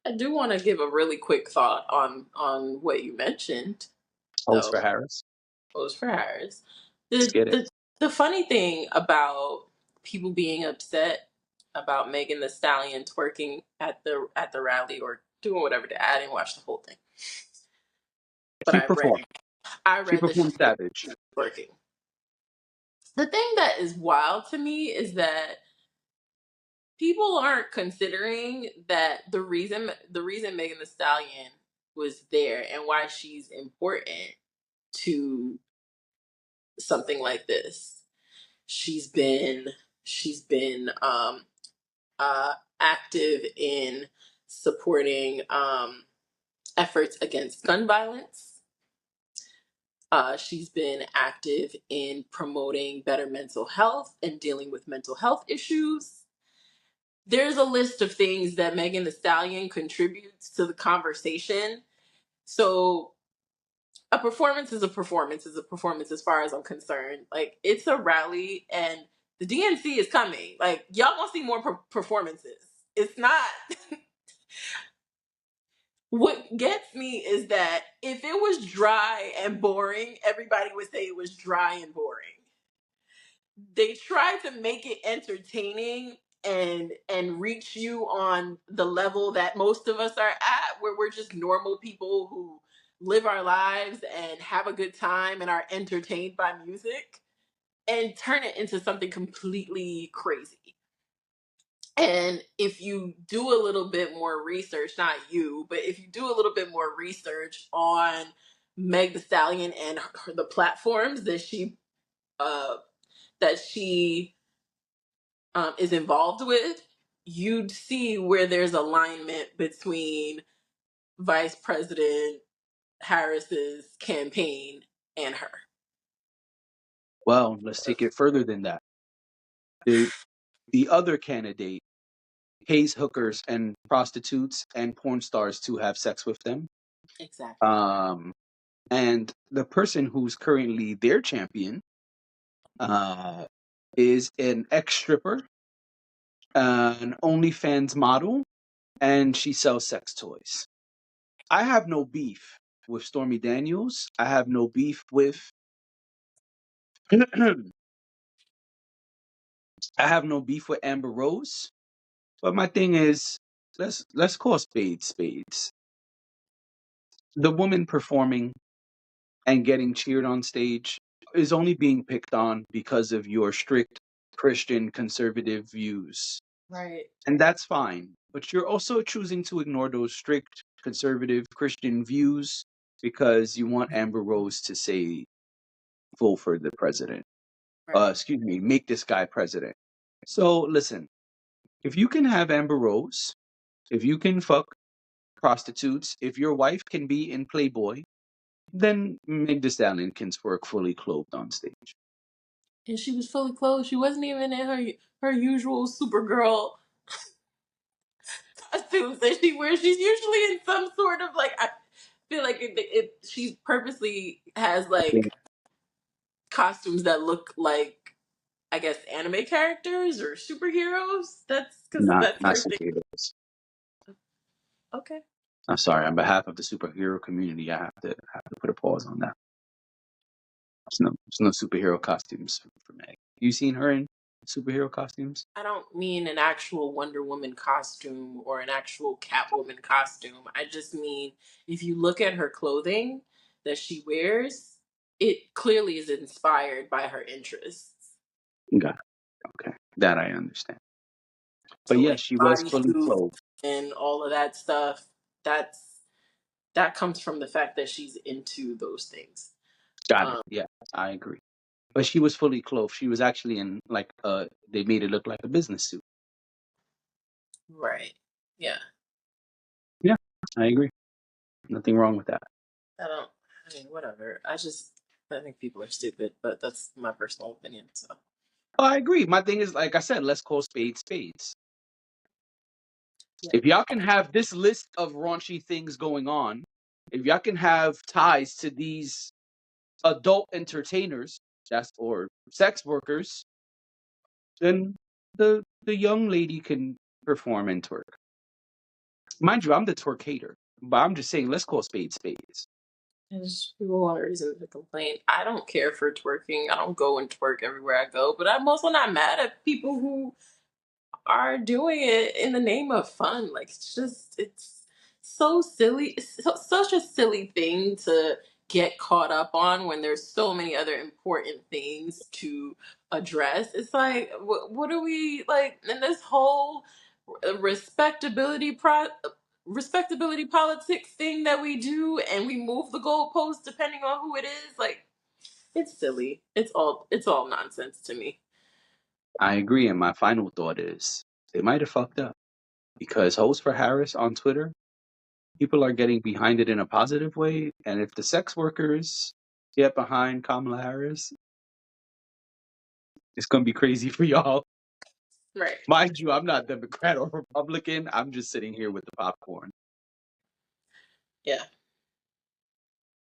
I do want to give a really quick thought on what you mentioned, H0es though. for Harris. H0es for H0es. Let's The get it. the funny thing about people being upset about Megan the Stallion twerking at the rally or doing whatever. I didn't watch the whole thing, but She performed. I She read that she performed savage. was twerking. The thing that is wild to me is that people aren't considering that the reason Megan the Stallion was there and why she's important to something like this. She's been she's been active in supporting efforts against gun violence. She's been active in promoting better mental health and dealing with mental health issues. There's a list of things that Megan Thee Stallion contributes to the conversation. So a performance is a performance is a performance as far as I'm concerned. Like, it's a rally and the DNC is coming. Like, y'all gonna see more performances. It's not. What gets me is that if it was dry and boring, everybody would say it was dry and boring. They try to make it entertaining and reach you on the level that most of us are at, where we're just normal people who live our lives and have a good time and are entertained by music, and turn it into something completely crazy. And if you do a little bit more research, not you, but if you do a little bit more research on Meg the Stallion and the platforms uh, that she is involved with, you'd see where there's alignment between Vice President Harris's campaign and her. Well, let's take it further than that. The other candidate pays hookers and prostitutes and porn stars to have sex with them. Exactly. And the person who's currently their champion is an ex-stripper, an OnlyFans model, and she sells sex toys. I have no beef with Stormy Daniels. I have no beef with I have no beef with Amber Rose. But my thing is, let's call spades spades. The woman performing and getting cheered on stage is only being picked on because of your strict Christian conservative views. Right. And that's fine. But you're also choosing to ignore those strict conservative Christian views because you want Amber Rose to say, vote for the president. Right. Excuse me, make this guy president. So listen, if you can have Amber Rose, if you can fuck prostitutes, if your wife can be in Playboy, then Meg Thee Stallion can twerk fully clothed on stage. And she was fully clothed. She wasn't even in her usual Supergirl costumes that she wears. She's usually in some sort of, like, I feel like she purposely has I think like costumes that look like, I guess, anime characters or superheroes. That's because that's not her thing. superheroes. Okay. I'm sorry, on behalf of the superhero community, I have to put a pause on that. There's no superhero costumes for Meg. You seen her in superhero costumes? I don't mean an actual Wonder Woman costume or an actual Catwoman costume. I just mean, if you look at her clothing that she wears, it clearly is inspired by her interests. Got it. Okay, that I understand. But So, yes, like, she was fully bodysuit clothed. and all of that stuff, that comes from the fact that she's into those things. Got it. Um, Yeah, I agree. But she was fully clothed. She was actually in like they made it look like a business suit. right. Yeah. Yeah, I agree. Nothing wrong with that. I mean, whatever. I think people are stupid, but that's my personal opinion, so. Oh, I agree. My thing is, like I said, let's call spades spades. Yeah. If y'all can have this list of raunchy things going on, if y'all can have ties to these adult entertainers, or sex workers, then the young lady can perform and twerk. Mind you, I'm the twerk hater, but I'm just saying, let's call spades spades. There's people want a reason to complain. I don't care for twerking. I don't go and twerk everywhere I go, but I'm also not mad at people who are doing it in the name of fun. Like it's so silly. It's such a silly thing to get caught up on when there's so many other important things to address. It's like what are we like in this whole respectability respectability politics thing that we do, and we move the goalposts depending on who it is. Like it's silly. It's all nonsense to me. I agree, and my final thought is they might have fucked up because host for Harris on Twitter, people are getting behind it in a positive way, and if the sex workers get behind Kamala Harris, it's gonna be crazy for y'all. Right. Mind you, I'm not Democrat or Republican. I'm just sitting here with the popcorn. Yeah.